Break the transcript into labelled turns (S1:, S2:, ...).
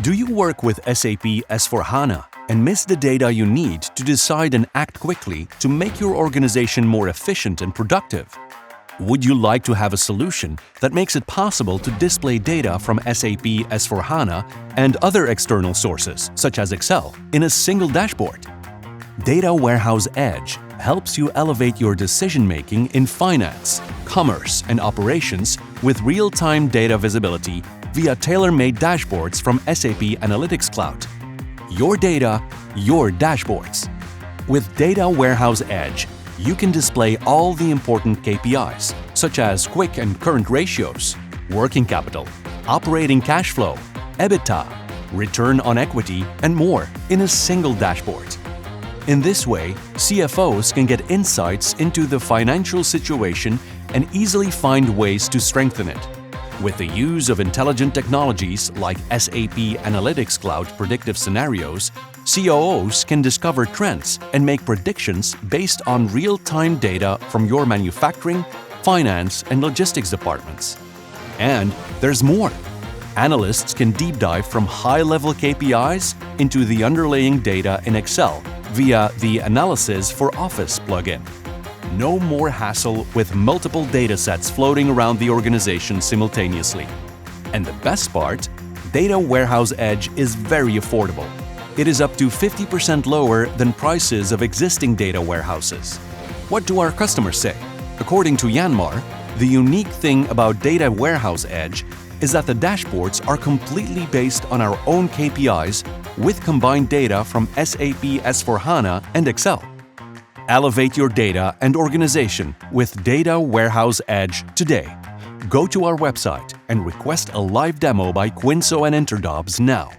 S1: Do you work with SAP S/4HANA and miss the data you need to decide and act quickly to make your organization more efficient and productive? Would you like to have a solution that makes it possible to display data from SAP S/4HANA and other external sources, such as Excel, in a single dashboard? Data Warehouse Edge helps you elevate your decision-making in finance, commerce, and operations with real-time data visibility via tailor-made dashboards from SAP Analytics Cloud. Your data, your dashboards. With Data Warehouse Edge, you can display all the important KPIs, such as quick and current ratios, working capital, operating cash flow, EBITDA, return on equity, and more in a single dashboard. In this way, CFOs can get insights into the financial situation and easily find ways to strengthen it. With the use of intelligent technologies like SAP Analytics Cloud predictive scenarios, COOs can discover trends and make predictions based on real-time data from your manufacturing, finance, and logistics departments. And there's more. Analysts can deep dive from high-level KPIs into the underlying data in Excel via the Analysis for Office plugin. No more hassle with multiple datasets floating around the organization simultaneously. And the best part, Data Warehouse Edge is very affordable. It is up to 50% lower than prices of existing data warehouses. What do our customers say? According to Yanmar, the unique thing about Data Warehouse Edge is that the dashboards are completely based on our own KPIs with combined data from SAP S/4HANA and Excel. Elevate your data and organization with Data Warehouse Edge today. Go to our website and request a live demo by Quinso and Interdobs now.